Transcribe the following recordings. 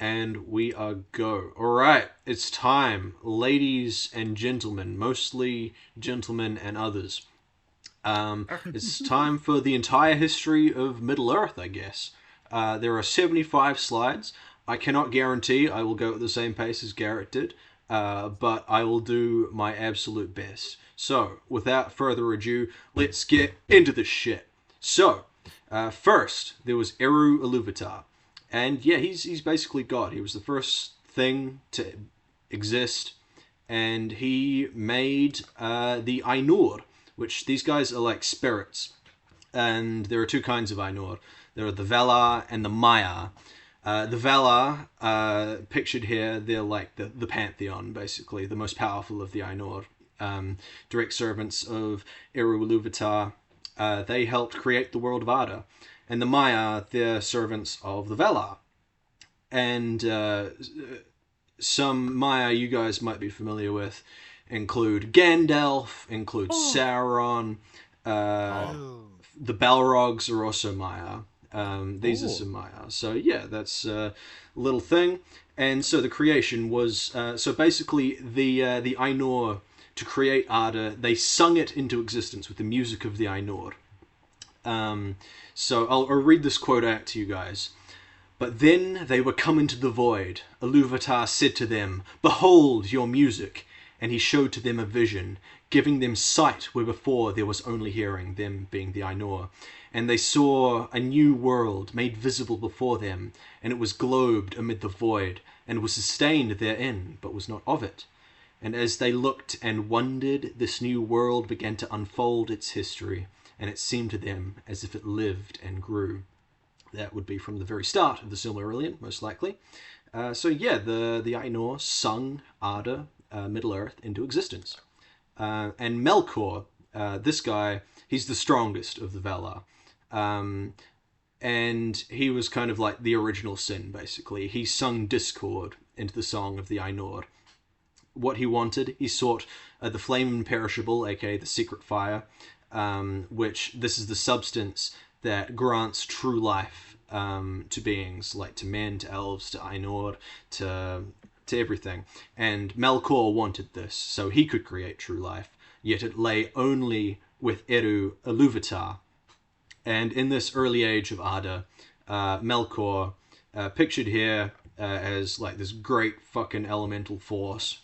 And we are go. All right, it's time, ladies and gentlemen, mostly gentlemen and others. It's time for the entire history of Middle Earth, I guess. There are 75 slides. I cannot guarantee I will go at the same pace as Garrett did, but I will do my absolute best. So, without further ado, let's get into this shit. So, first, there was Eru Iluvatar. And yeah, he's basically God. He was the first thing to exist, and he made the Ainur, which these guys are like spirits. And there are two kinds of Ainur. There are the Valar and the Maya. The Valar, pictured here, they're like the pantheon, basically, the most powerful of the Ainur. Direct servants of Eru Iluvatar. They helped create the world of Arda. And the Maya, they're servants of the Valar. And some Maya you guys might be familiar with include Gandalf, include Sauron. The Balrogs are also Maya. These are some Maya. So yeah, that's a little thing. And so the creation was so basically the Ainur, to create Arda, they sung it into existence with the music of the Ainur. So I'll read this quote out to you guys. But then they were come into the void. Iluvatar said to them, "Behold your music." And he showed to them a vision, giving them sight where before there was only hearing, them being the Ainur. And they saw a new world made visible before them, and it was globed amid the void, and was sustained therein, but was not of it. And as they looked and wondered, this new world began to unfold its history, and it seemed to them as if it lived and grew. That would be from the very start of the Silmarillion, most likely. So yeah, the Ainur sung Arda, Middle Earth, into existence. And Melkor, this guy, he's the strongest of the Valar. And he was kind of like the original sin, basically. He sung discord into the song of the Ainur. What he wanted, he sought the flame imperishable, aka the secret fire, which this is the substance that grants true life to beings, like to men, to elves, to Ainur, to everything. And Melkor wanted this, so he could create true life, yet it lay only with Eru Iluvatar. And in this early age of Arda, Melkor, pictured here as like this great fucking elemental force,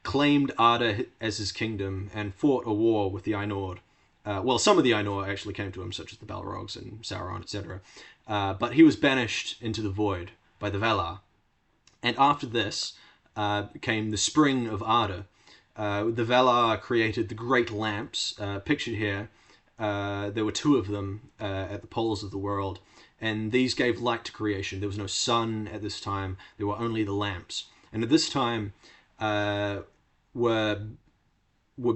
claimed Arda as his kingdom and fought a war with the Ainur. Well, some of the Ainur actually came to him, such as the Balrogs and Sauron, etc. But he was banished into the void by the Valar. And after this came the spring of Arda. The Valar created the great lamps, pictured here. There were two of them at the poles of the world, and these gave light to creation. There was no sun at this time. There were only the lamps. And at this time were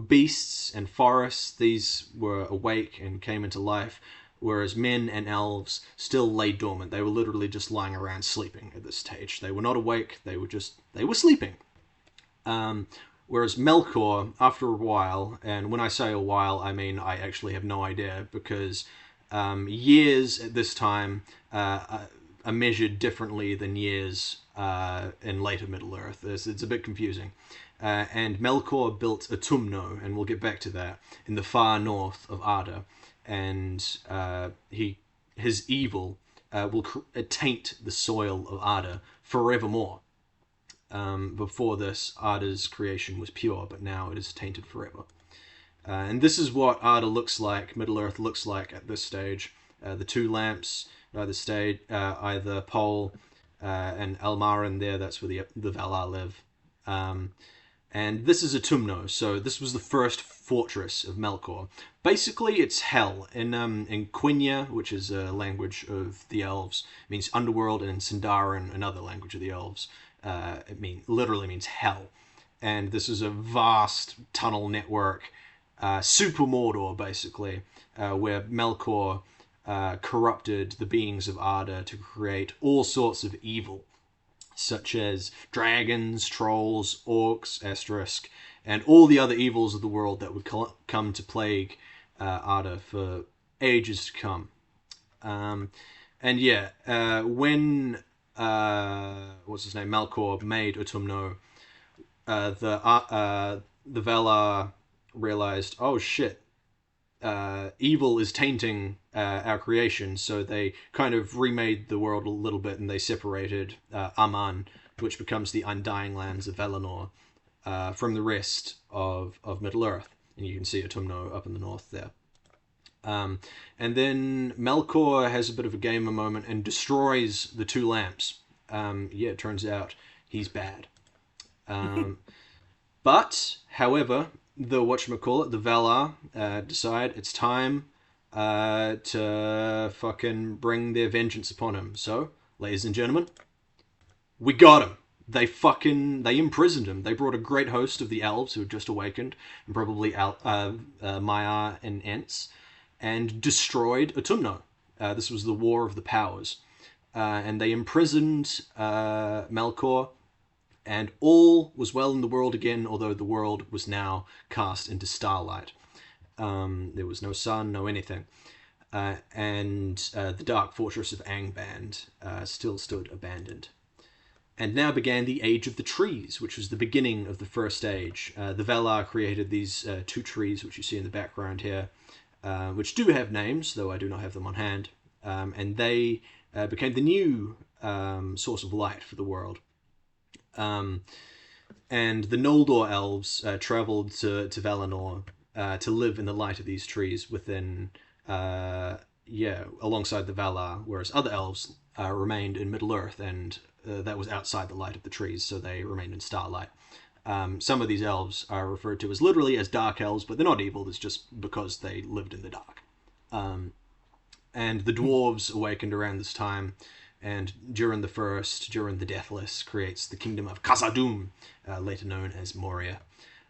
beasts and forests. These were awake and came into life, whereas men and elves still lay dormant. They were literally just lying around sleeping at this stage. They were not awake. They were sleeping. Whereas Melkor, after a while, and when I say a while, I mean I actually have no idea, because years at this time are measured differently than years in later Middle Earth. It's a bit confusing. And Melkor built Utumno, and we'll get back to that, in the far north of Arda. And his evil will taint the soil of Arda forevermore. Before this, Arda's creation was pure, but now it is tainted forever. And this is what Arda looks like, Middle Earth looks like at this stage. The two lamps, either stage, either pole and Elmarin there, that's where the Valar live. And this is Utumno, so this was the first fortress of Melkor. Basically, it's hell. In Quenya, which is a language of the elves, it means underworld, and in Sindarin, another language of the elves, literally means hell. And this is a vast tunnel network, super Mordor, basically, where Melkor corrupted the beings of Arda to create all sorts of evil, such as dragons, trolls, orcs, asterisk, and all the other evils of the world that would come to plague Arda for ages to come. And yeah, when what's his name, Melkor made Utumno, the Valar realized, oh shit, evil is tainting our creation, so they kind of remade the world a little bit, and they separated Aman, which becomes the Undying Lands of Valinor, from the rest of Middle Earth. And you can see Utumno up in the north there. And then Melkor has a bit of a gamer moment and destroys the two lamps. It turns out he's bad. But, however, the Valar decide it's time to fucking bring their vengeance upon him. So, ladies and gentlemen, we got him. They imprisoned him. They brought a great host of the elves who had just awakened, and probably Maiar and Ents, and destroyed Utumno. This was the War of the Powers. And they imprisoned Melkor, and all was well in the world again, although the world was now cast into starlight. There was no sun, no anything. And the dark fortress of Angband still stood abandoned. And now began the Age of the Trees, which was the beginning of the First Age. The Valar created these two trees, which you see in the background here, which do have names, though I do not have them on hand. And they became the new source of light for the world. And the Noldor elves travelled to Valinor to live in the light of these trees within, alongside the Valar, whereas other elves remained in Middle-earth, and that was outside the light of the trees, so they remained in starlight. Some of these elves are referred to as literally as dark elves, but they're not evil, it's just because they lived in the dark. And the dwarves awakened around this time, and Durin the Deathless, creates the kingdom of Khazad-dûm, later known as Moria.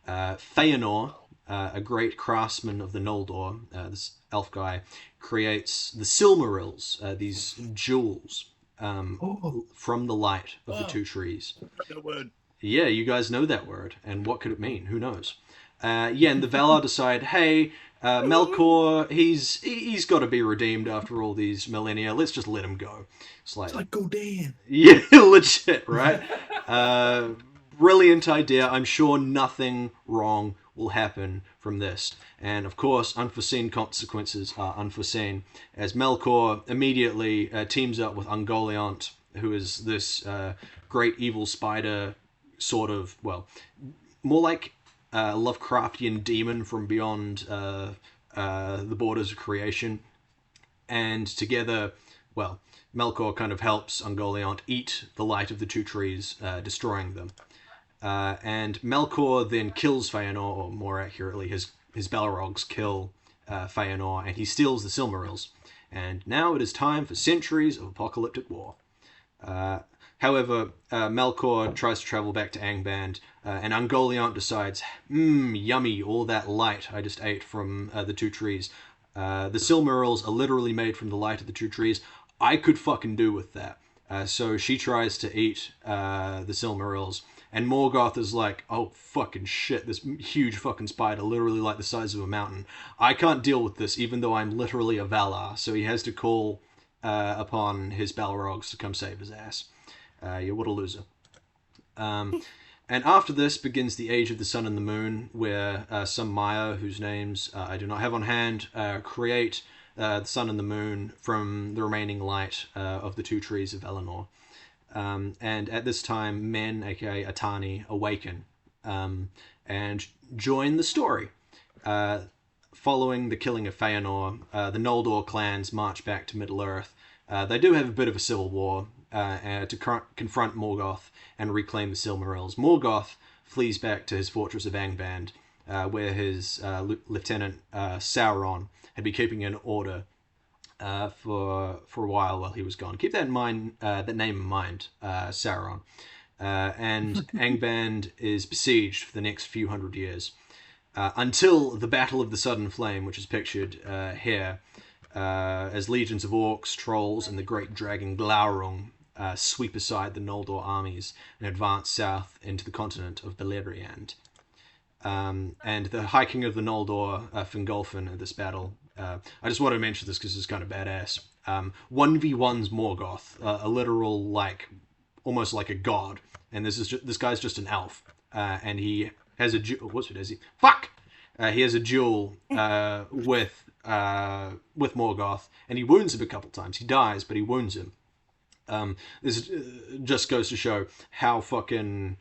Feanor, a great craftsman of the Noldor, this elf guy, creates the Silmarils, these jewels, from the light of the two trees. That word. Yeah, you guys know that word, and what could it mean? Who knows? And the Valar decide, hey, Melkor, he's got to be redeemed after all these millennia. Let's just let him go. It's like Gul'dan. Yeah, legit, right? Brilliant idea. I'm sure nothing wrong will happen from this. And of course, unforeseen consequences are unforeseen, as Melkor immediately teams up with Ungoliant, who is this great evil spider, sort of, well, more like a Lovecraftian demon from beyond the borders of creation. And together, well, Melkor kind of helps Ungoliant eat the light of the two trees, destroying them. And Melkor then kills Feanor, or more accurately, his Balrogs kill Feanor, and he steals the Silmarils. And now it is time for centuries of apocalyptic war. However, Melkor tries to travel back to Angband, and Ungoliant decides, yummy, all that light I just ate from the two trees. The Silmarils are literally made from the light of the two trees. I could fucking do with that. So she tries to eat the Silmarils, and Morgoth is like, oh fucking shit, this huge fucking spider, literally like the size of a mountain. I can't deal with this, even though I'm literally a Valar. So he has to call upon his Balrogs to come save his ass. What a loser. And after this begins the Age of the Sun and the Moon, where some Maya, whose names I do not have on hand, create the sun and the moon from the remaining light of the two trees of Valinor. And at this time, men, aka Atani, awaken and join the story. Following the killing of Feanor, the Noldor clans march back to Middle-earth. They do have a bit of a civil war to confront Morgoth and reclaim the Silmarils. Morgoth flees back to his fortress of Angband, where his lieutenant Sauron had been keeping an order for a while he was gone. Keep that in mind, that name in mind, Sauron. And Angband is besieged for the next few hundred years, until the Battle of the Sudden Flame, which is pictured here, as legions of orcs, trolls, and the great dragon Glaurung sweep aside the Noldor armies and advance south into the continent of Beleriand. And the High King of the Noldor, Fingolfin, at this battle. I just want to mention this because it's kind of badass. 1v1's Morgoth, a literal, like, almost like a god. And this guy's just an elf. And he has a duel. What's it? Is he? Fuck! He has a duel with Morgoth, and he wounds him a couple times. He dies, but he wounds him. This just goes to show how fucking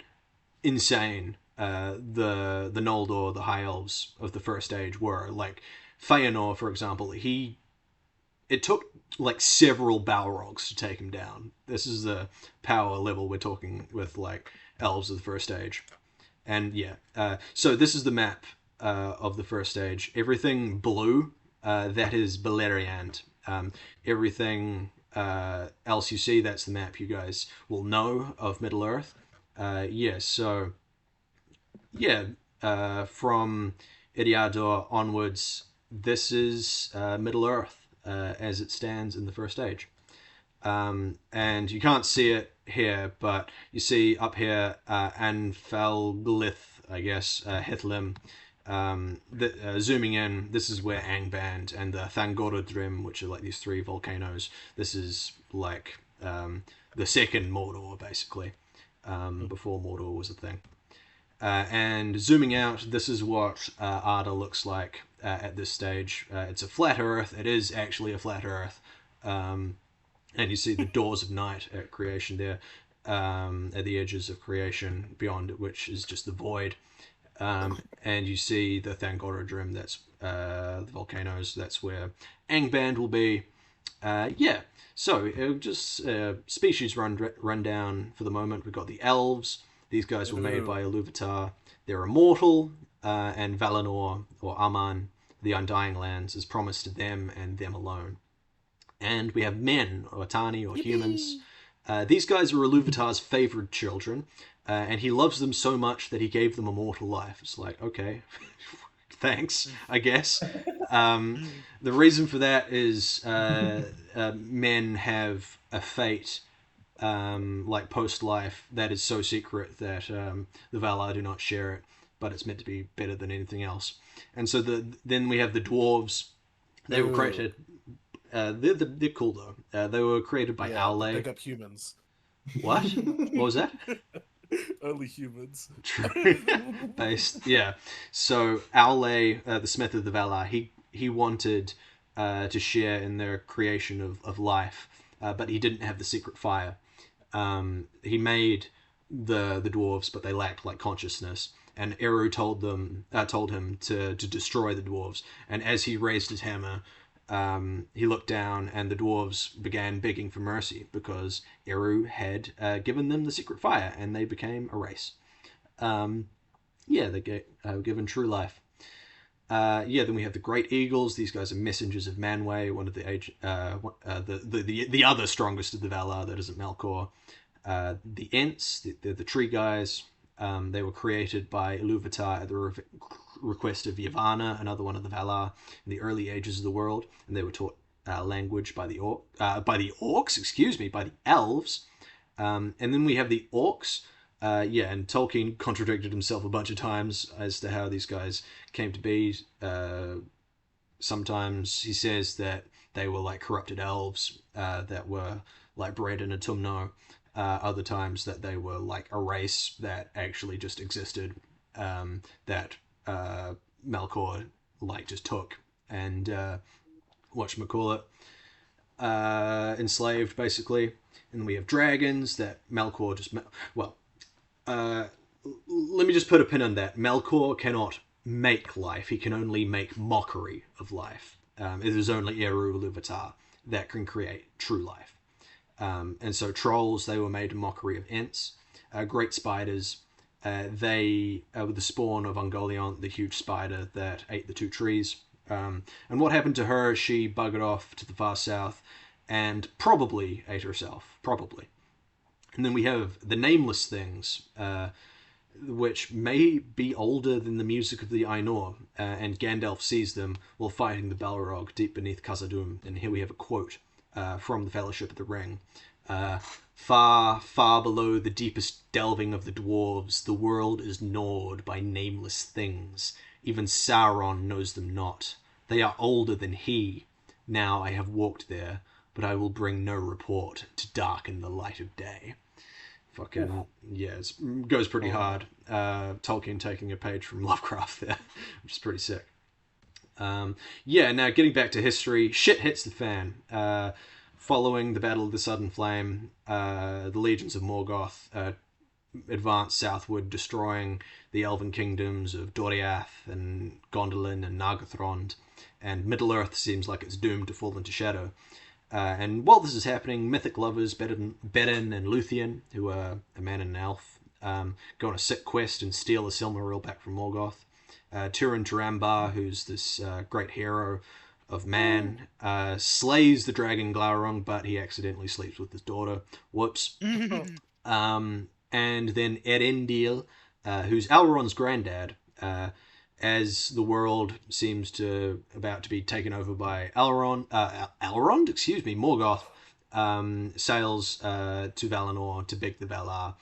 insane the Noldor, the High Elves of the First Age were. Like Feanor, for example, it took like several Balrogs to take him down. This is the power level we're talking with, like elves of the First Age. And yeah, so this is the map of the First Age. Everything blue, that is Beleriand. Everything else you see, that's the map you guys will know of Middle Earth. So yeah, from Idiador onwards, this is Middle Earth as it stands in the First Age. And you can't see it here, but you see up here Anfalglith, I guess, Hitlim. Zooming in, this is where Angband and the Thangorodrim, which are like these three volcanoes, this is like the second Mordor, basically, before Mordor was a thing. And zooming out, this is what Arda looks like at this stage. It's a flat Earth. It is actually a flat Earth. And you see the doors of night at creation there, at the edges of creation, beyond which is just the void. And you see the Thangorodrim, that's the volcanoes, that's where Angband will be. So just species rundown for the moment. We've got the elves. These guys were made by Iluvatar. They're immortal, and Valinor, or Aman, the Undying Lands, is promised to them and them alone. And we have men, or Tani, or humans. These guys are Iluvatar's favoured children, and he loves them so much that he gave them immortal life. It's like, okay, thanks, I guess. The reason for that is men have a fate, like post-life, that is so secret that the Valar do not share it, but it's meant to be better than anything else. And so then we have the dwarves. They were created... they're cool though. They were created by Aule. Pick up humans. What? What was that? Only humans. True. Based, yeah. So Aule, the Smith of the Valar, he wanted to share in their creation of life, but he didn't have the secret fire. He made the dwarves, but they lacked like consciousness. And Eru told him to destroy the dwarves. And as he raised his hammer, he looked down, and the dwarves began begging for mercy because Eru had given them the secret fire, and they became a race. They get given true life. Then we have the Great Eagles. These guys are messengers of Manwë, one of the other strongest of the Valar that isn't Melkor. The Ents, they're the tree guys. They were created by Iluvatar at the request of Yavanna, another one of the Valar, in the early ages of the world, and they were taught language by the elves. And then we have the orcs. And Tolkien contradicted himself a bunch of times as to how these guys came to be. Sometimes he says that they were like corrupted elves that were like bred in a Tumno. Other times that they were like a race that actually just existed, that Melkor like just took and whatchamacallit, enslaved basically. And we have dragons that Melkor just let me just put a pin on that. Melkor cannot make life; he can only make mockery of life. It is only Eru Iluvatar that can create true life. And so trolls, they were made in mockery of Ents. Great spiders, they were the spawn of Ungoliant, the huge spider that ate the two trees. And what happened to her? She buggered off to the far south and probably ate herself. Probably. And then we have the nameless things, which may be older than the music of the Ainur. And Gandalf sees them while fighting the Balrog deep beneath Khazad-dûm. And here we have a quote from the Fellowship of the Ring. Far, far below the deepest delving of the dwarves, the world is gnawed by nameless things. Even Sauron knows them not. They are older than he. Now I have walked there. but I will bring no report to darken the light of day. Fucking yeah, it goes pretty hard. Tolkien taking a page from Lovecraft there, which is pretty sick. Yeah, now getting back to history, shit hits the fan. Following the Battle of the Sudden Flame, the legions of Morgoth advanced southward, destroying the elven kingdoms of Doriath and Gondolin and Nargothrond, and Middle Earth seems like it's doomed to fall into shadow. And while this is happening, mythic lovers Bedin and Luthien, who are a man and an elf, go on a sick quest and steal a Silmaril back from Morgoth. Turin Turambar, who's this great hero of man, slays the dragon Glaurung, but he accidentally sleeps with his daughter. Whoops. And then Erendil, who's Elrond's granddad, as the world seems to about to be taken over by Morgoth, sails to Valinor to beg the Valar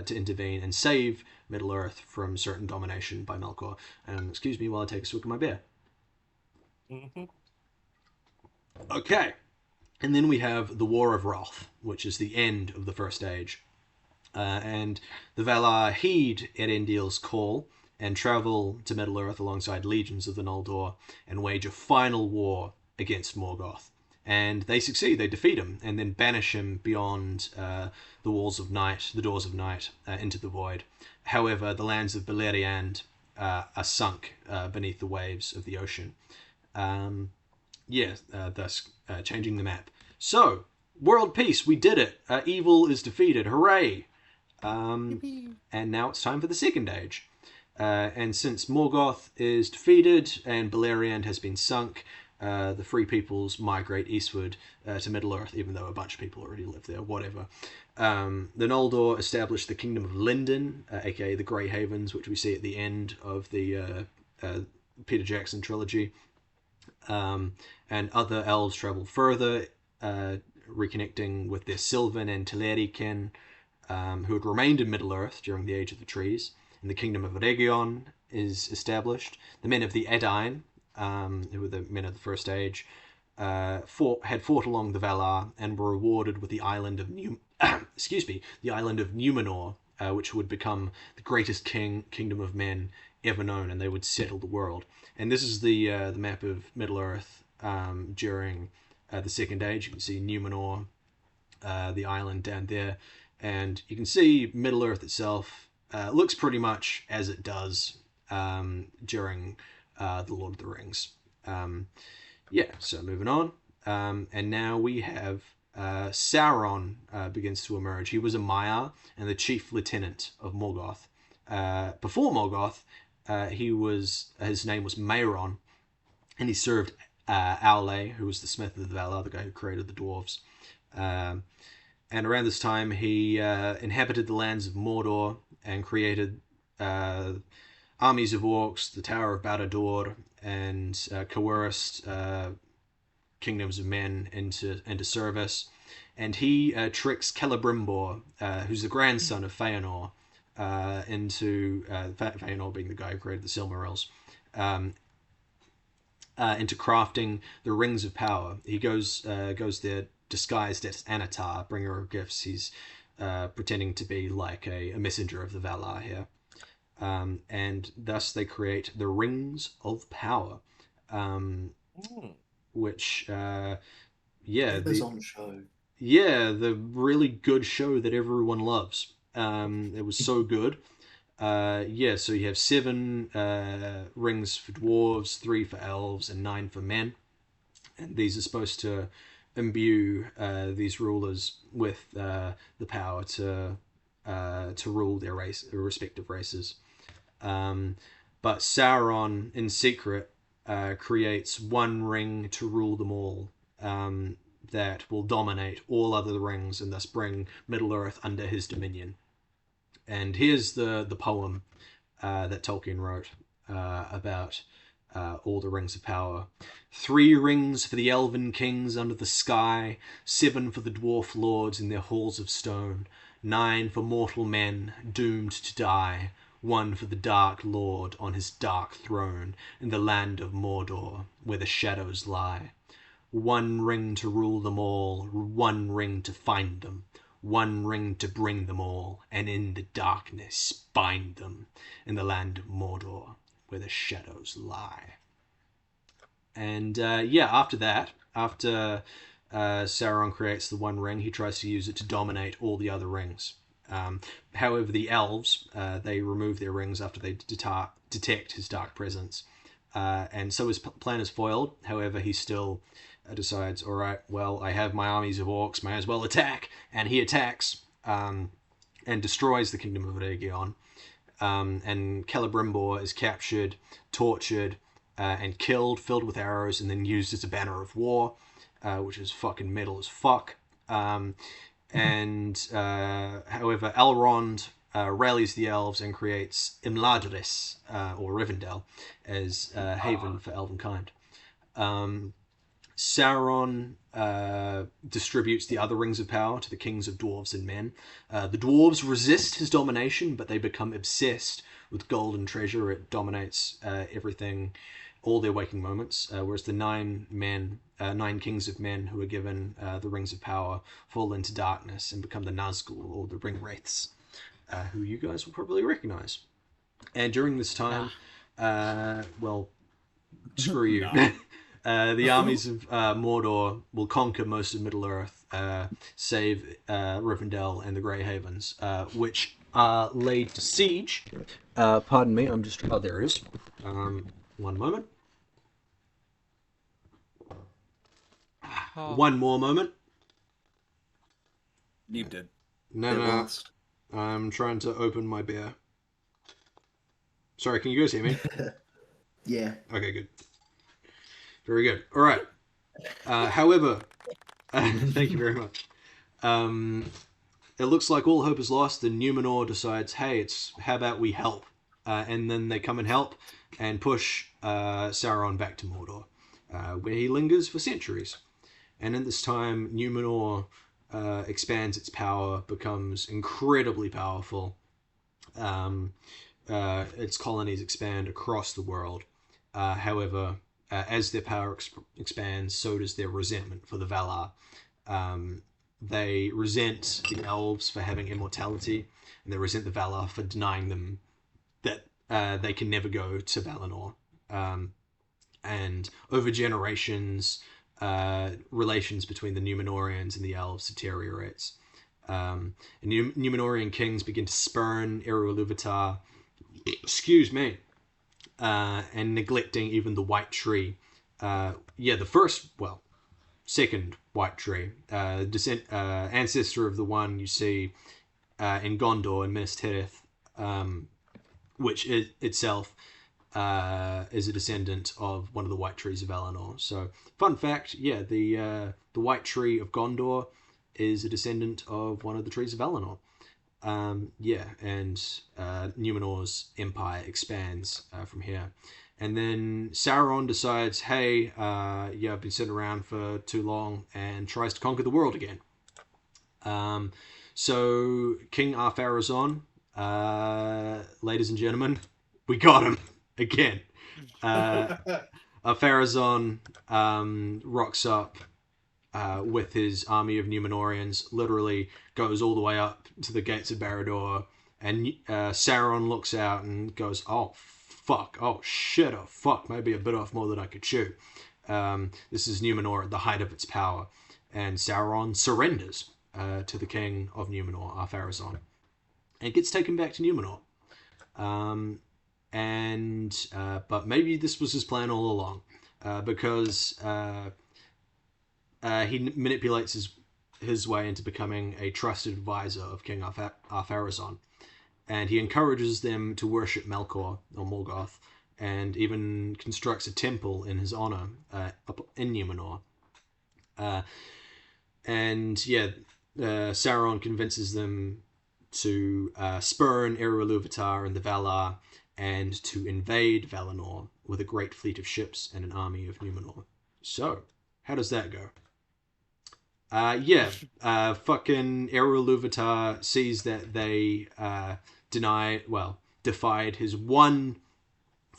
to intervene and save Middle Earth from certain domination by Melkor. Excuse me while I take a swig of my beer. Okay, and then we have the War of Wrath, which is the end of the First Age. And the Valar heed Erendil's call and travel to Middle-earth alongside legions of the Noldor and wage a final war against Morgoth. And they succeed, they defeat him, and then banish him beyond the walls of night, the doors of night, into the void. However, the lands of Beleriand are sunk beneath the waves of the ocean. Thus changing the map. So, world peace, we did it. Evil is defeated, hooray! And now it's time for the Second Age. And since Morgoth is defeated and Beleriand has been sunk, the Free Peoples migrate eastward to Middle-earth, even though a bunch of people already live there, whatever. The Noldor establish the Kingdom of Lindon, aka the Grey Havens, which we see at the end of the Peter Jackson trilogy. And other elves travel further, reconnecting with their Sylvan and Teleri kin, who had remained in Middle-earth during the Age of the Trees. And the Kingdom of Eregion is established. The men of the Edain, who were the men of the First Age, had fought along the Valar and were rewarded with the island of Numenor, which would become the greatest kingdom of men ever known, and they would settle the world. And this is the map of Middle-earth during the Second Age. You can see Numenor, the island down there, and you can see Middle-earth itself looks pretty much as it does during the Lord of the Rings. So moving on. And now we have Sauron begins to emerge. He was a Maiar and the chief lieutenant of Morgoth. Before Morgoth, his name was Mairon, and he served Aule, who was the smith of the Valar, the guy who created the dwarves. And around this time, he inhabited the lands of Mordor and created armies of orcs, the Tower of Barad-dûr, and coerced kingdoms of men into service. And he tricks Celebrimbor, who's the grandson of Feanor, into Feanor being the guy who created the Silmarils, into crafting the Rings of Power. He goes there disguised as Anatar, bringer of gifts. He's pretending to be like a messenger of the Valar here. And thus they create the Rings of Power, which, Amazon show. Yeah, the really good show that everyone loves. It was so good. So you have 7 rings for dwarves, 3 for elves, and 9 for men. And these are supposed to imbue these rulers with the power to rule their respective races. But Sauron, in secret, creates one ring to rule them all, that will dominate all other rings and thus bring Middle-earth under his dominion. And here's the poem that Tolkien wrote about all the rings of power. 3 rings for the elven kings under the sky, 7 for the dwarf lords in their halls of stone, 9 for mortal men doomed to die, 1 for the Dark Lord on his dark throne in the land of Mordor, where the shadows lie. One ring to rule them all, one ring to find them, one ring to bring them all, and in the darkness bind them in the land of Mordor, where the shadows lie. And after that, after Sauron creates the One Ring, he tries to use it to dominate all the other rings. However, the elves, they remove their rings after they detect his dark presence. And so his plan is foiled. However, he still decides, all right, well, I have my armies of orcs, may as well attack. And he attacks and destroys the kingdom of Eregion. And Celebrimbor is captured, tortured, and killed, filled with arrows, and then used as a banner of war, which is fucking metal as fuck. However, Elrond rallies the elves and creates Imladris, or Rivendell, as a haven for elvenkind. Sauron distributes the other rings of power to the kings of dwarves and men. The dwarves resist his domination, but they become obsessed with gold and treasure. It dominates everything, all their waking moments, whereas the nine kings of men who are given the rings of power fall into darkness and become the Nazgul, or the ring wraiths, who you guys will probably recognize. And during this time, screw you. The armies of Mordor will conquer most of Middle-earth, save Rivendell and the Grey Havens, which are laid to siege. Pardon me, I'm just... Oh, there it is. One moment. One more moment. You did. No. I'm trying to open my beer. Sorry, can you guys hear me? Yeah. Okay, good. Very good. All right. However, thank you very much. It looks like all hope is lost, and Numenor decides, hey, how about we help? And then they come and help and push Sauron back to Mordor, where he lingers for centuries. And at this time, Numenor expands its power, becomes incredibly powerful. Its colonies expand across the world. However, as their power expands, so does their resentment for the Valar. They resent the elves for having immortality, and they resent the Valar for denying them that they can never go to Valinor. And over generations, relations between the Numenorians and the elves deteriorates. And Numenorian kings begin to spurn Eru Ilúvatar, and neglecting even the White Tree. Second White Tree, ancestor of the one you see in Gondor and Minas Tirith, which itself is a descendant of one of the White Trees of Valinor. So, fun fact, the White Tree of Gondor is a descendant of one of the trees of Valinor. And Numenor's empire expands from here. And then Sauron decides, hey, I've been sitting around for too long, and tries to conquer the world again. So King Ar-Pharazôn, ladies and gentlemen, we got him again. Ar-Pharazôn rocks up with his army of Numenorians, literally goes all the way up to the gates of Barad-dûr, and Sauron looks out and goes, oh fuck, maybe a bit off more than I could chew. This is Numenor at the height of its power, and Sauron surrenders to the king of Numenor, Ar-Pharazôn, and gets taken back to Numenor. But maybe this was his plan all along, because he manipulates his way into becoming a trusted advisor of King Ar-Pharazôn, and he encourages them to worship Melkor, or Morgoth, and even constructs a temple in his honor in Numenor. Sauron convinces them to spurn Eru Ilúvatar and the Valar, and to invade Valinor with a great fleet of ships and an army of Numenor. So, how does that go? Fucking Eru Ilúvatar sees that they defied his one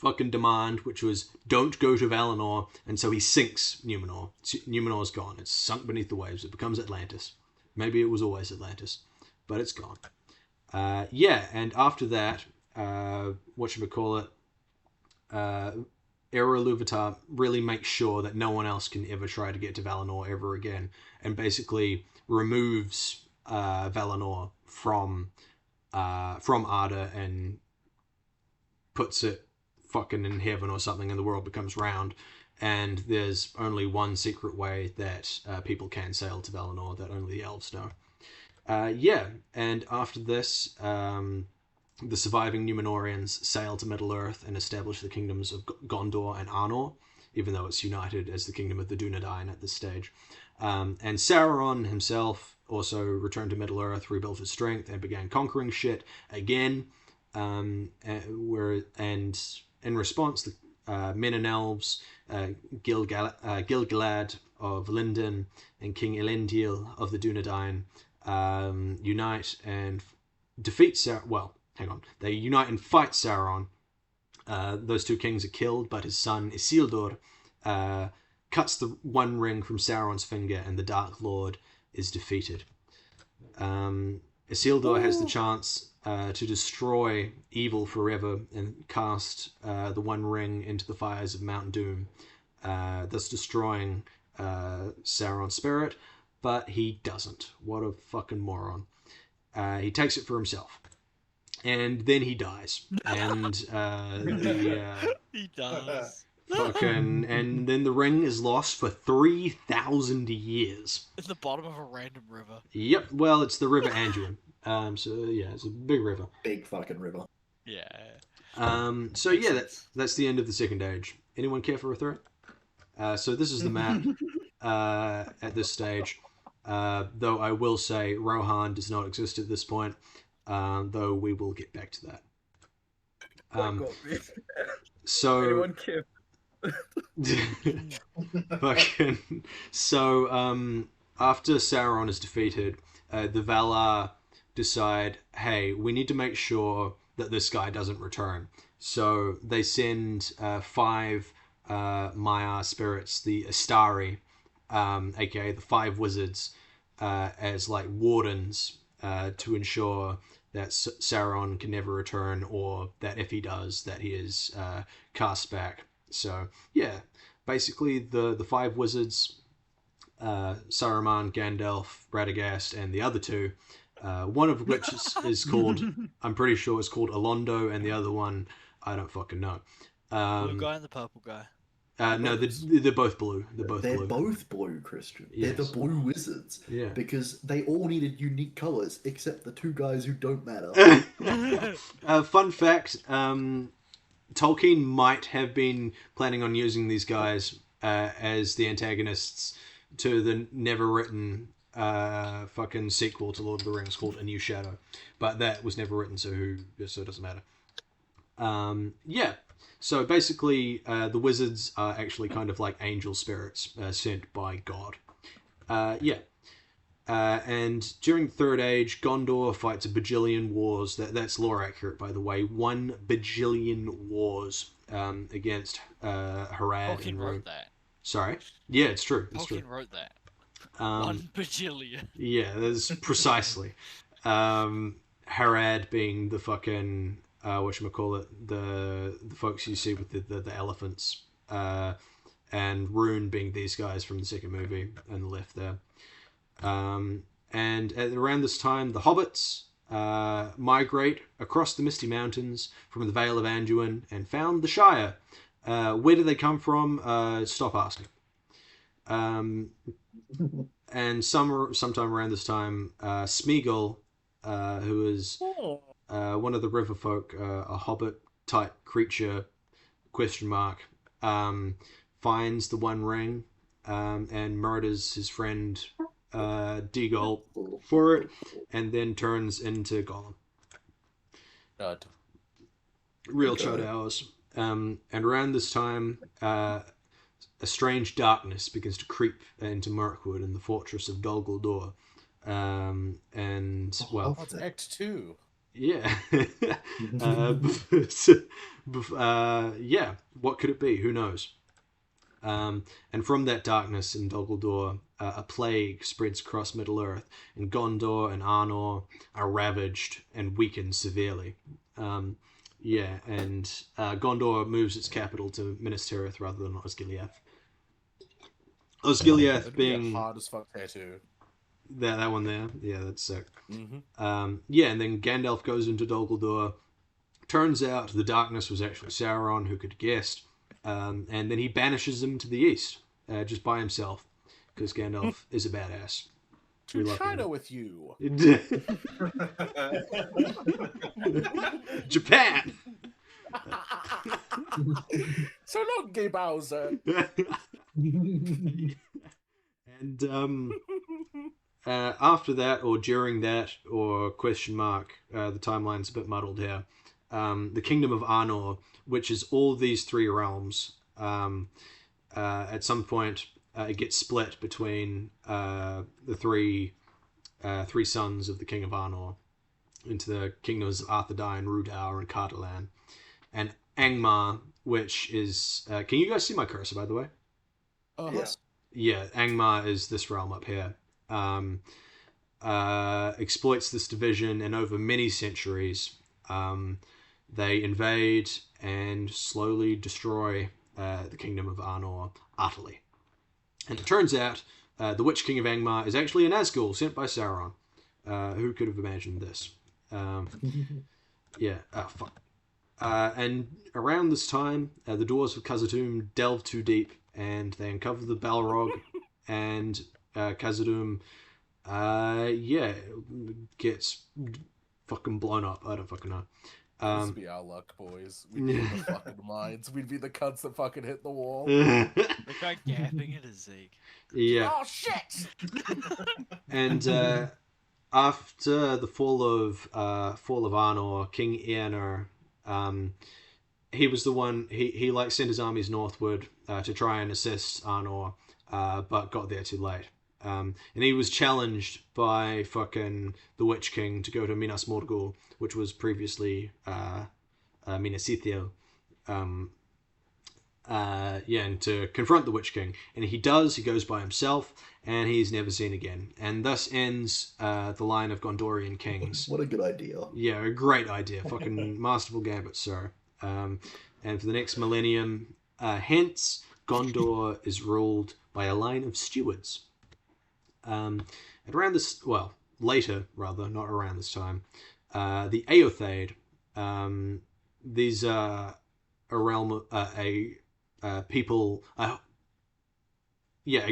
fucking demand, which was don't go to Valinor, and so he sinks Numenor. Numenor's gone. It's sunk beneath the waves. It becomes Atlantis. Maybe it was always Atlantis, but it's gone. And after that, whatchamacallit, Eru Ilúvatar really makes sure that no one else can ever try to get to Valinor ever again, and basically removes Valinor from Arda and puts it fucking in heaven or something, and the world becomes round. And there's only one secret way that people can sail to Valinor that only the elves know. And after this, the surviving Numenorians sail to Middle-earth and establish the kingdoms of Gondor and Arnor, even though it's united as the kingdom of the Dunedain at this stage. And Sauron himself also returned to Middle-earth, rebuilt his strength, and began conquering shit again. And in response, the men and elves, Gil-galad of Lindon and King Elendil of the Dunedain, unite and defeat Sauron. Well, hang on. They unite and fight Sauron. Those two kings are killed, but his son Isildur cuts the One Ring from Sauron's finger, and the Dark Lord is defeated. Isildur has the chance to destroy evil forever and cast the One Ring into the fires of Mount Doom, thus destroying Sauron's spirit, but he doesn't. What a fucking moron. He takes it for himself. And then he dies. And he does. And then the ring is lost for 3,000 years. In the bottom of a random river. Yep, well, it's the River Anduin. So yeah, it's a big river. Big fucking river. Yeah. So yeah, that's the end of the Second Age. Anyone care for a threat? So this is the map at this stage. Though I will say Rohan does not exist at this point. Though we will get back to that. So anyone care? fucking so after Sauron is defeated, the Valar decide, hey, we need to make sure that this guy doesn't return. So they send 5 Maiar spirits, the Astari, aka the 5 wizards, as like wardens to ensure that Sauron can never return, or that if he does, that he is cast back. So yeah, basically the 5 wizards, Saruman, Gandalf, Radagast, and the other 2, one of which is called, I'm pretty sure it's called Alondo, and the other one, I don't fucking know. Blue guy and the purple guy. No, they're both blue. They're both blue, Christian. Yes. They're the blue wizards. Yeah. Because they all needed unique colours, except the 2 guys who don't matter. Fun fact, Tolkien might have been planning on using these guys as the antagonists to the never-written fucking sequel to Lord of the Rings called A New Shadow. But that was never written, so it doesn't matter. Yeah. So basically, the wizards are actually kind of like angel spirits sent by God. And during the Third Age, Gondor fights a bajillion wars. That's lore accurate, by the way. 1 bajillion wars against Harad. Tolkien wrote that. Sorry? Yeah, it's true. It's true. Tolkien wrote that. 1 bajillion. Yeah, that's precisely. Harad being the fucking... whatchamacallit, the folks you see with the elephants, and Rune being these guys from the second movie on the left there. And around this time, the hobbits migrate across the Misty Mountains from the Vale of Anduin and found the Shire. Where did they come from? Stop asking. And sometime around this time, Smeagol, who is one of the river folk, a hobbit type creature, finds the One Ring and murders his friend Degol for it, and then turns into Gollum. God. Real chud hours. And around this time, a strange darkness begins to creep into Mirkwood and the fortress of Dol Guldur. And, well... That's Act 2. Yeah. Yeah. What could it be? Who knows? And from that darkness in Dol Guldur, a plague spreads across Middle Earth, and Gondor and Arnor are ravaged and weakened severely. Yeah, and Gondor moves its capital to Minas Tirith rather than Osgiliath. Osgiliath That'd be being a hard as fuck tattoo. that one there. Yeah, that's sick. Mm-hmm. Yeah, and then Gandalf goes into Dol Guldur. Turns out the darkness was actually Sauron, who could have guessed. And then he banishes him to the east, just by himself, because Gandalf is a badass. We To love China him. with you. Japan! So long, gay Bowser. And after that, or during that, or question mark, the timeline's a bit muddled here. The Kingdom of Arnor, which is all these three realms, at some point it gets split between the three sons of the King of Arnor into the kingdoms of Arthedain, Rhudaur, and Cardolan. And Angmar, which is... can you guys see my cursor, by the way? Yeah. Yeah, Angmar is this realm up here. Exploits this division, and over many centuries, they invade and slowly destroy the Kingdom of Arnor utterly. And it turns out the Witch King of Angmar is actually a Nazgul sent by Sauron. Who could have imagined this? Yeah, fuck. And around this time, the Dwarves of Khazad-dûm delve too deep, and they uncover the Balrog, and Khazad-dûm, gets fucking blown up. I don't fucking know. This would be our luck, boys. We'd be in the fucking mines. We'd be the cunts that fucking hit the wall. Yeah. The guy gapping at his Zeke. Oh shit! And after the fall of Arnor, King Eärnur, he was the one. He like sent his armies northward to try and assist Arnor, but got there too late. And he was challenged by fucking the Witch King to go to Minas Morgul, which was previously Minas Ithil. And to confront the Witch King. And he does, he goes by himself, and he's never seen again. And thus ends the line of Gondorian kings. What a good idea. Yeah, a great idea. Fucking masterful gambit, sir. And for the next millennium, hence, Gondor is ruled by a line of stewards. At around this, well, later, rather, not around this time, the Eotheid, these are a realm, people, a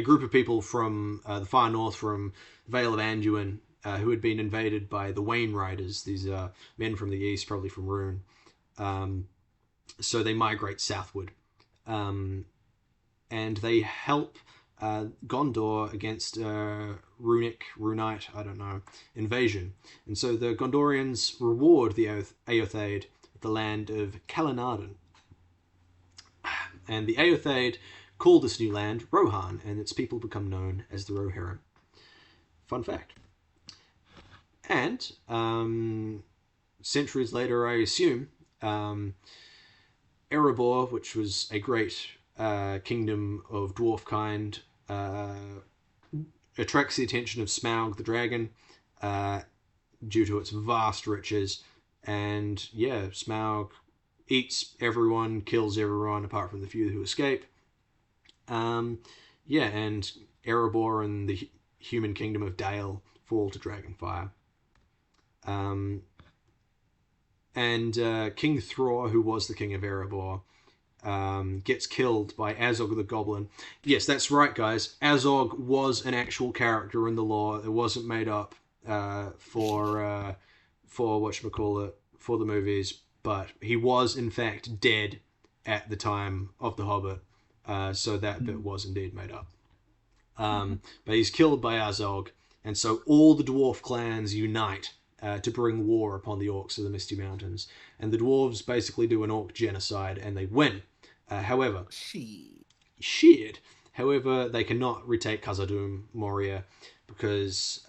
group of people from the far north, from the Vale of Anduin, who had been invaded by the Wain Riders, these men from the east, probably from Rhûn. So they migrate southward. And they help Gondor against Rûnite, I don't know, invasion. And so the Gondorians reward the Eotheid with the land of Calenardin. And the Eotheid call this new land Rohan, and its people become known as the Rohirrim. Fun fact. And centuries later, I assume, Erebor, which was a great kingdom of dwarf kind, attracts the attention of Smaug the dragon due to its vast riches. And yeah, Smaug eats everyone, kills everyone apart from the few who escape. And Erebor and the human kingdom of Dale fall to Dragonfire. King Thror, who was the king of Erebor, gets killed by Azog the Goblin. Yes, that's right, guys. Azog was an actual character in the lore. It wasn't made up for whatchamacallit, for the movies, but he was in fact dead at the time of The Hobbit, so that bit was indeed made up. But he's killed by Azog, and so all the dwarf clans unite to bring war upon the orcs of the Misty Mountains. And the dwarves basically do an orc genocide, and they win. However, However, they cannot retake Khazad-dûm, Moria, because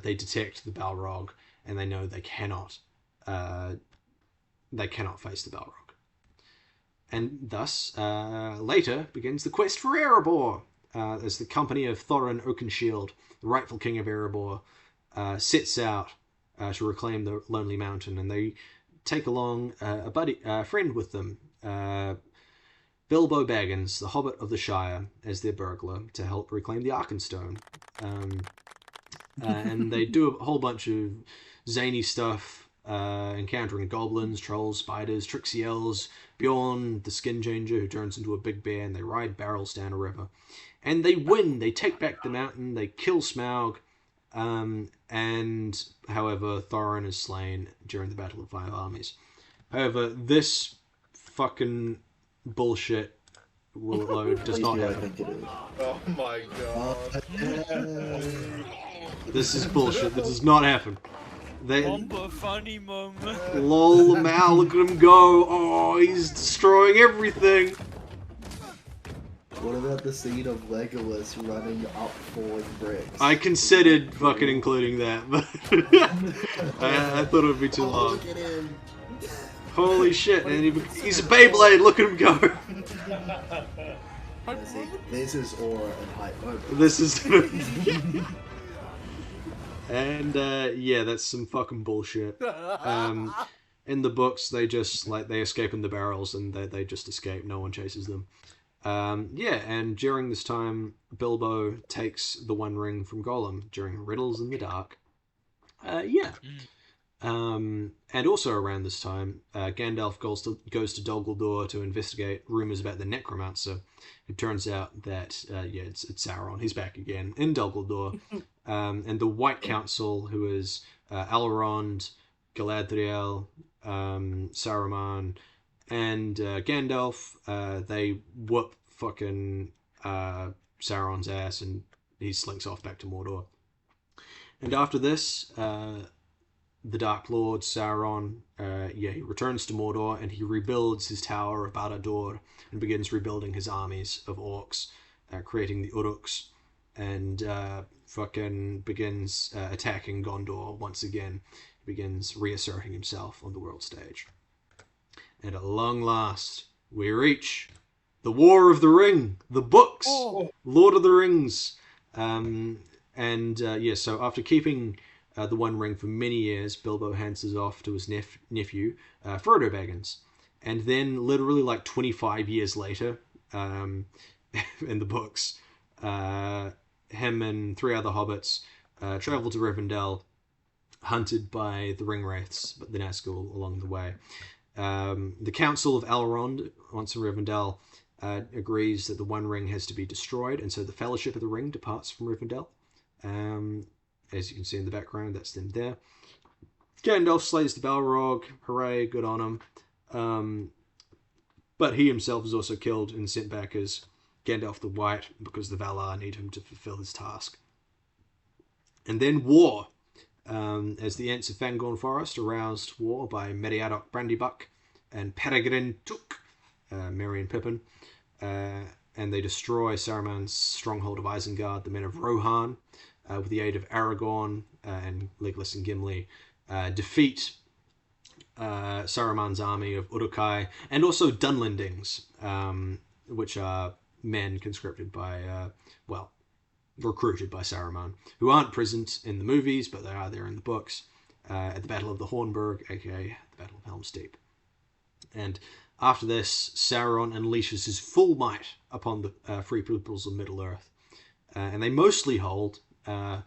they detect the Balrog, and they know they cannot they cannot face the Balrog. And thus, later begins the quest for Erebor, as the company of Thorin Oakenshield, the rightful king of Erebor, sets out to reclaim the Lonely Mountain, and they take along a friend with them, Bilbo Baggins, the Hobbit of the Shire, as their burglar to help reclaim the Arkenstone. And they do a whole bunch of zany stuff, encountering goblins, trolls, spiders, tricksy elves, Bjorn, the skin changer, who turns into a big bear, and they ride barrels down a river. And they win! They take back the mountain, they kill Smaug, and, however, Thorin is slain during the Battle of Five Armies. However, this fucking bullshit load does not I happen. think it is. Oh my god. This is bullshit. This does not happen. They, Mumba funny mum. lol, Mal, look at him go. Oh, he's destroying everything. What about the scene of Legolas running up falling bricks? I considered fucking including that, but I thought it would be too long. Look at him! Holy shit, and he's a Beyblade, look at him go. See, this is aura and hype moment. This is... And, yeah, that's some fucking bullshit. In the books, they just, they escape in the barrels, and they just escape, no one chases them. Yeah, and during this time, Bilbo takes the One Ring from Gollum during Riddles in the Dark. Yeah. And also around this time, Gandalf goes to Dol Guldur to investigate rumors about the Necromancer. It turns out that, it's Sauron. He's back again in Dol Guldur. And the White Council, who is Elrond, Galadriel, Saruman, and Gandalf, they whoop fucking Sauron's ass, and he slinks off back to Mordor. And after this, the Dark Lord, Sauron, he returns to Mordor, and he rebuilds his Tower of Barad-dûr, and begins rebuilding his armies of orcs, creating the Uruks, and fucking begins attacking Gondor once again. He begins reasserting himself on the world stage. And at long last, we reach the War of the Ring, the books, Lord of the Rings. So after keeping the One Ring for many years, Bilbo hands it off to his nephew, Frodo Baggins. And then, literally 25 years later, in the books, him and 3 other hobbits travel to Rivendell, hunted by the Ringwraiths, but the Nazgul along the way. The Council of Elrond, once in Rivendell, agrees that the One Ring has to be destroyed, and so the Fellowship of the Ring departs from Rivendell. As you can see in the background, that's them there. Gandalf slays the Balrog. Hooray, good on him. But he himself is also killed and sent back as Gandalf the White, because the Valar need him to fulfill his task. And then war. As the Ents of Fangorn Forest aroused war by Meriadoc Brandybuck and Peregrine Took, Merry and Pippin, and they destroy Saruman's stronghold of Isengard, the men of Rohan, with the aid of Aragorn and Legolas and Gimli, defeat Saruman's army of Uruk-hai, and also Dunlendings, which are men conscripted by, recruited by Saruman, who aren't present in the movies, but they are there in the books, at the Battle of the Hornburg, aka the Battle of Helm's Deep. And after this, Sauron unleashes his full might upon the free peoples of Middle-earth. And they mostly hold, from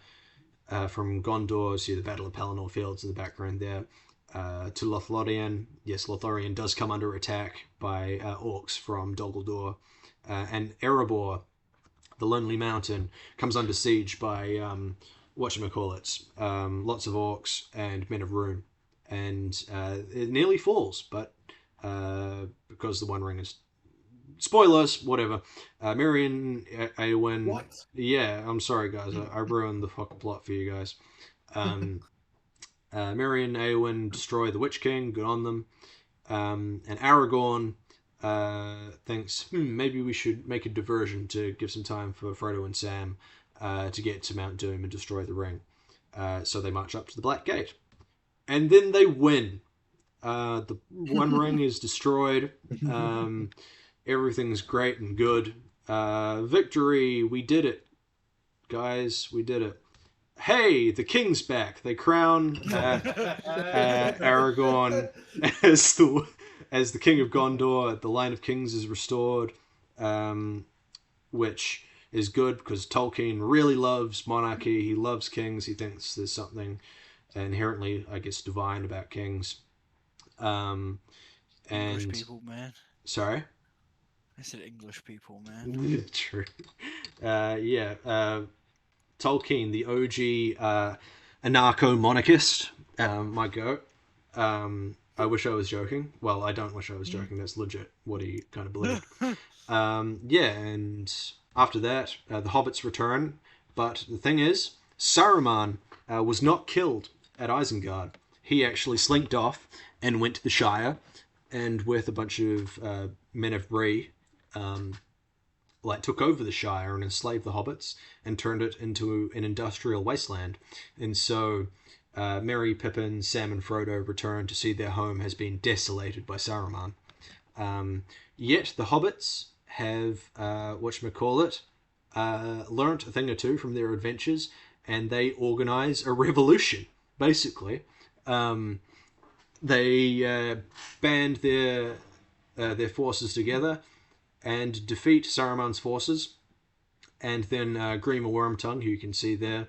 Gondor, see the Battle of Pelennor Fields in the background there, to Lothlorien. Yes, Lothlorien does come under attack by orcs from Dol Guldur. And Erebor, the Lonely Mountain, comes under siege by, lots of orcs and men of Rhûn. And it nearly falls, but because the One Ring is... Spoilers, whatever. Mirian, Eowyn... What? Yeah, I'm sorry, guys. I ruined the fucking plot for you guys. Mirian, Eowyn destroy the Witch King. Good on them. And Aragorn thinks, maybe we should make a diversion to give some time for Frodo and Sam to get to Mount Doom and destroy the ring. So they march up to the Black Gate. and then they win. The One Ring is destroyed. Everything's great and good. Victory! We did it, guys. We did it. Hey, the king's back. They crown Aragorn as the king of Gondor. The line of kings is restored, which is good because Tolkien really loves monarchy. He loves kings. He thinks there's something inherently, I guess, divine about kings. English people, man. Sorry? I said English people, man. True. Tolkien, the OG anarcho-monarchist, my goat. I wish I was joking. Well, I don't wish I was joking. That's legit what he kind of believed. And after that, the hobbits return. But the thing is, Saruman was not killed at Isengard. He actually slinked off and went to the Shire, and with a bunch of men of Bree, took over the Shire and enslaved the hobbits and turned it into an industrial wasteland. And so Merry, Pippin, Sam and Frodo return to see their home has been desolated by Saruman. Yet the hobbits have, learnt a thing or two from their adventures, and they organize a revolution, basically. They band their forces together and defeat Saruman's forces, and then Grima Wormtongue, who you can see there,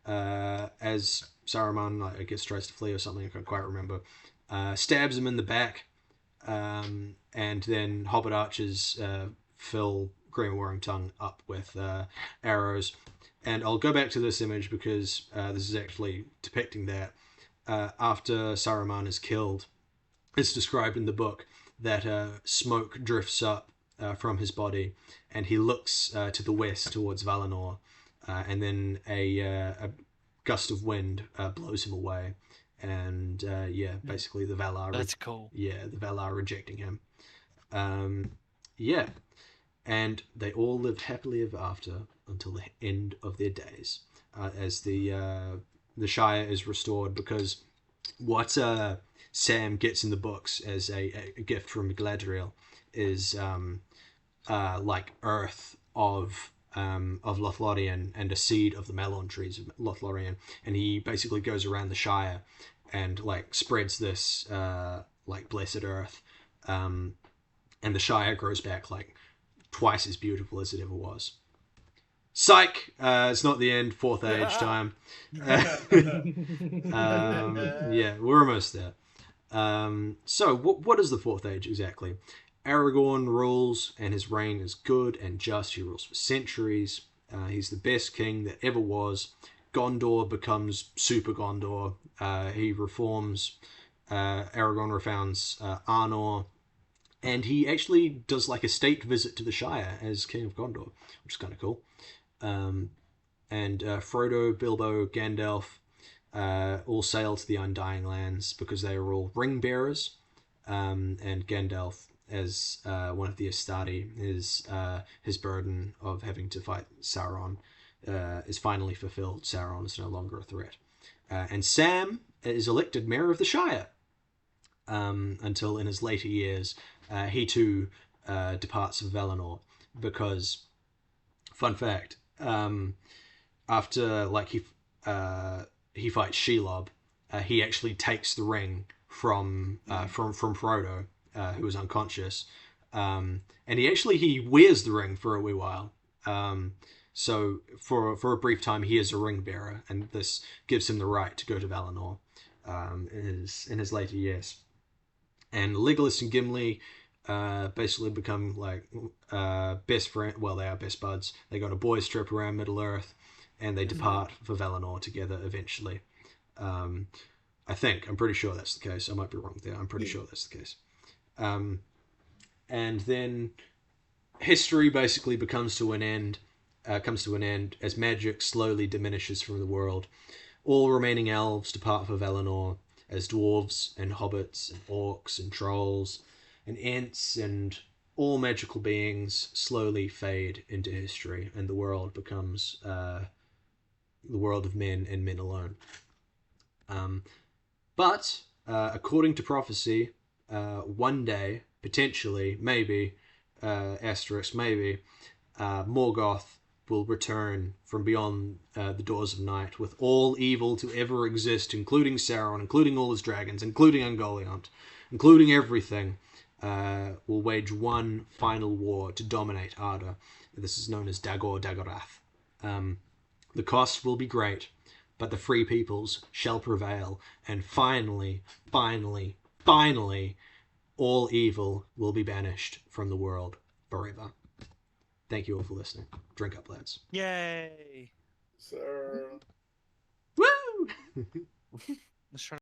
as Saruman, I guess, tries to flee or something, I can't quite remember, stabs him in the back, and then Hobbit archers fill Grima Wormtongue up with arrows. And I'll go back to this image because this is actually depicting that. After Saruman is killed, it's described in the book that smoke drifts up from his body, and he looks to the west towards Valinor, and then a gust of wind blows him away, and basically the Valar. That's cool. Yeah, the Valar rejecting him. And they all lived happily ever after until the end of their days, as the Shire is restored, because what Sam gets in the books as a gift from Galadriel is earth of Lothlorien and a seed of the Melon trees of Lothlorien, and he basically goes around the Shire and spreads this blessed earth, and the Shire grows back twice as beautiful as it ever was. Psych! It's not the end. Fourth Age time. We're almost there. So, what is the Fourth Age exactly? Aragorn rules, and his reign is good and just. He rules for centuries. He's the best king that ever was. Gondor becomes Super Gondor. He reforms. Aragorn refounds Arnor. And he actually does a state visit to the Shire as King of Gondor, which is kind of cool. And Frodo, Bilbo, Gandalf all sail to the Undying Lands because they are all ring bearers. And Gandalf, as one of the Astari, his burden of having to fight Sauron is finally fulfilled. Sauron is no longer a threat. And Sam is elected mayor of the Shire until in his later years he too departs of Valinor because, fun fact, after he fights Shelob, he actually takes the ring from Frodo, who was unconscious, and he wears the ring for a wee while. So for a brief time, he is a ring bearer, and this gives him the right to go to Valinor in his later years. And Legolas and Gimli basically become best friend. Well, they are best buds. They go on a boys' trip around Middle Earth, and they depart for Valinor together eventually. I'm pretty sure that's the case. I might be wrong there. I'm pretty sure that's the case. And then history basically comes to an end as magic slowly diminishes from the world. All remaining elves depart for Valinor as dwarves and hobbits and orcs and trolls and ents and all magical beings slowly fade into history, and the world becomes the world of men and men alone. But according to prophecy, one day, potentially, maybe, asterisk, maybe, Morgoth will return from beyond the doors of night with all evil to ever exist, including Sauron, including all his dragons, including Ungoliant, including everything, will wage one final war to dominate Arda. This is known as Dagor Dagorath. The cost will be great, but the free peoples shall prevail, and finally, all evil will be banished from the world forever. Thank you all for listening. Drink up, lads. Yay! Sir. Woo! Let's try